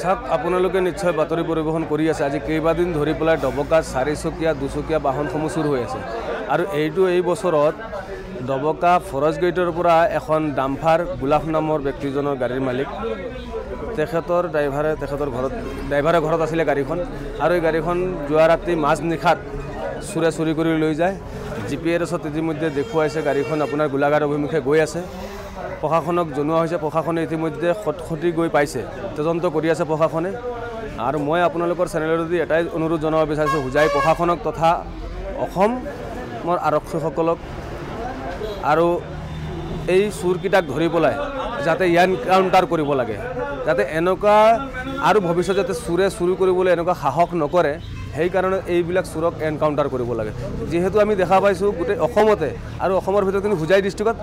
চাওক আপোনালোকে নিশ্চয় বাতৰি পৰিৱেশন কৰি আছে। আজি কেইবাদিন ধৰি পেলাই ডবকাত 4চকীয়া 2চকীয়া বাহনসমূহ চুৰ হৈ আছে আৰু এই বছৰত ডবকা ফৰেষ্ট গেটৰ পৰা এখন ডাম্পাৰ গোলাপ নামৰ ব্যক্তিজনৰ গাড়ীৰ মালিক ড্ৰাইভাৰে ঘৰত আছিলে গাড়ীখন আৰু এই গাড়ীখন যোৱা ৰাতি মাজ নিশাত চুৰে চুৰি কৰি লৈ যায়। GPS-ত ইতিমধ্যে দেখুৱাইছে গাড়ীখন আপোনাৰ গোলাঘাট অভিমুখে গৈ আছে। প্ৰশাসনক জনোৱা হৈছে, প্ৰশাসনে ইতিমধ্যে খটখটি গৈ পাইছে, তদন্ত কৰি আছে প্ৰশাসনে। আৰু মই আপোনালোকৰ চেনেলদি এটাই অনুৰোধ জনাব বিচাৰিছোঁ, হোজাই প্ৰশাসনক তথা অসমৰ আৰক্ষীসকলক আৰু এই চোৰকেইটাক ধৰি পেলাই যাতে এনকাউণ্টাৰ কৰিব লাগে, যাতে এনেকুৱা আৰু ভৱিষ্যতে যাতে চোৰে চুৰি কৰিবলৈ এনেকুৱা সাহস নকৰে, সেইকাৰণে এইবিলাক চোৰক এনকাউণ্টাৰ কৰিব লাগে। যিহেতু আমি দেখা পাইছোঁ গোটেই অসমতে আৰু অসমৰ ভিতৰত কিন্তু হোজাই ডিষ্ট্ৰিক্টত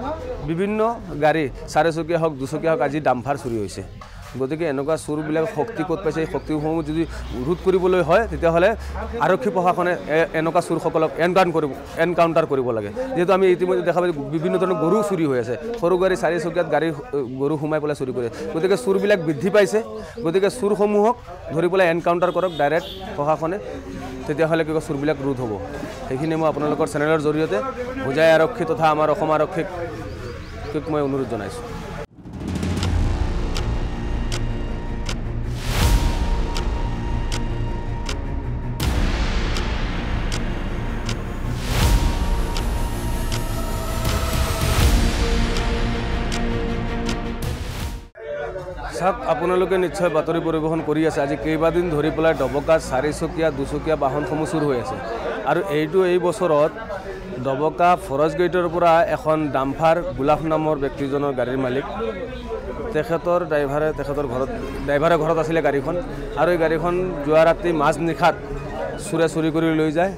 বিভিন্ন গাড়ী 4চকীয়া হওক 2চকীয়া হওক আজি ডাম্পাৰ চুৰি হৈছে। গতিকে এনেকুৱা চোৰবিলাক শক্তি ক'ত পাইছে, এই শক্তিসমূহ যদি ৰোধ কৰিবলৈ হয় তেতিয়াহ'লে আৰক্ষী প্ৰশাসনে এনেকুৱা চোৰসকলক এনকাউণ্টাৰ কৰিব লাগে। যিহেতু আমি ইতিমধ্যে দেখা পাইছোঁ বিভিন্ন ধৰণৰ গৰু চুৰি হৈ আছে, সৰু গাড়ী 4চকীয়াত গৰু সোমাই পেলাই চুৰি কৰে। গতিকে চোৰবিলাক বৃদ্ধি পাইছে। গতিকে চোৰসমূহক ধৰি পেলাই এনকাউণ্টাৰ কৰক ডাইৰেক্ট প্ৰশাসনে, তেতিয়াহ'লে কি কয় চোৰবিলাক ৰোধ হ'ব। সেইখিনি মই আপোনালোকৰ চেনেলৰ জৰিয়তে হোজাই আৰক্ষী তথা আমাৰ অসম আৰক্ষীক মই অনুৰোধ জনাইছোঁ। চাওক আপোনালোকে নিশ্চয় বাতৰি পৰিৱেশন কৰি আছে। আজি কেইবাদিন ধৰি পেলাই ডবকাত 4চকীয়া 2চকীয়া বাহনসমূহ চুৰ হৈ আছে আৰু এই বছৰত ডবকা ফৰেষ্ট গেটৰ পৰা এখন ডাম্পাৰ গোলাপ নামৰ ব্যক্তিজনৰ গাড়ীৰ মালিক ড্ৰাইভাৰে ঘৰত আছিলে গাড়ীখন আৰু এই গাড়ীখন যোৱা ৰাতি মাজ নিশাত চোৰে চুৰি কৰি লৈ যায়।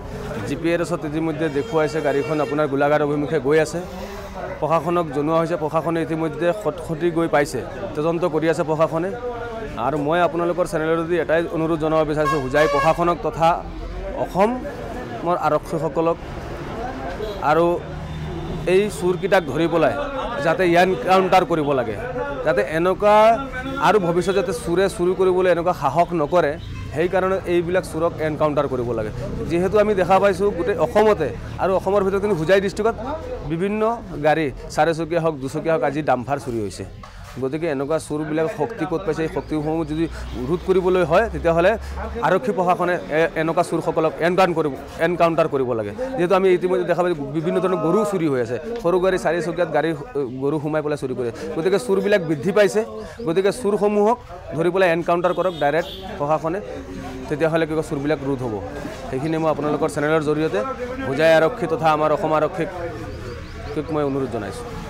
GPS-ত ইতিমধ্যে দেখুৱাইছে গাড়ীখন আপোনাৰ গোলাঘাট অভিমুখে গৈ আছে। প্ৰশাসনক জনোৱা হৈছে, প্ৰশাসনে ইতিমধ্যে খটখটি গৈ পাইছে, তদন্ত কৰি আছে প্ৰশাসনে। আৰু মই আপোনালোকৰ চেনেলদি এটাই অনুৰোধ জনাব বিচাৰিছোঁ, হোজাই প্ৰশাসনক তথা অসমৰ আৰক্ষীসকলক আৰু এই চোৰকেইটাক ধৰি পেলাই যাতে এনকাউণ্টাৰ কৰিব লাগে, যাতে এনেকুৱা আৰু ভৱিষ্যতে যাতে চোৰে চুৰি কৰিবলৈ এনেকুৱা সাহস নকৰে, সেইকাৰণে এইবিলাক চোৰক এনকাউণ্টাৰ কৰিব লাগে। যিহেতু আমি দেখা পাইছোঁ গোটেই অসমতে আৰু অসমৰ ভিতৰত কিন্তু হোজাই ডিষ্ট্ৰিক্টত বিভিন্ন গাড়ী 4চকীয়া হওক 2চকীয়া হওক আজি ডাম্পাৰ চুৰি হৈছে। গতিকে এনেকুৱা চোৰবিলাক শক্তি ক'ত পাইছে, এই শক্তিসমূহ যদি ৰোধ কৰিবলৈ হয় তেতিয়াহ'লে আৰক্ষী প্ৰশাসনে এনেকুৱা চোৰসকলক এনকাউণ্টাৰ কৰিব লাগে। যিহেতু আমি ইতিমধ্যে দেখা পাইছোঁ বিভিন্ন ধৰণৰ গৰু চুৰি হৈ আছে, সৰু গাড়ী 4চকীয়াত গৰু সোমাই পেলাই চুৰি কৰে। গতিকে চোৰবিলাক বৃদ্ধি পাইছে। গতিকে চোৰসমূহক ধৰি পেলাই এনকাউণ্টাৰ কৰক ডাইৰেক্ট প্ৰশাসনে, তেতিয়াহ'লে কি কয় চোৰবিলাক ৰোধ হ'ব। সেইখিনি মই আপোনালোকৰ চেনেলৰ জৰিয়তে হোজাই আৰক্ষী তথা আমাৰ অসম আৰক্ষীক মই অনুৰোধ জনাইছোঁ।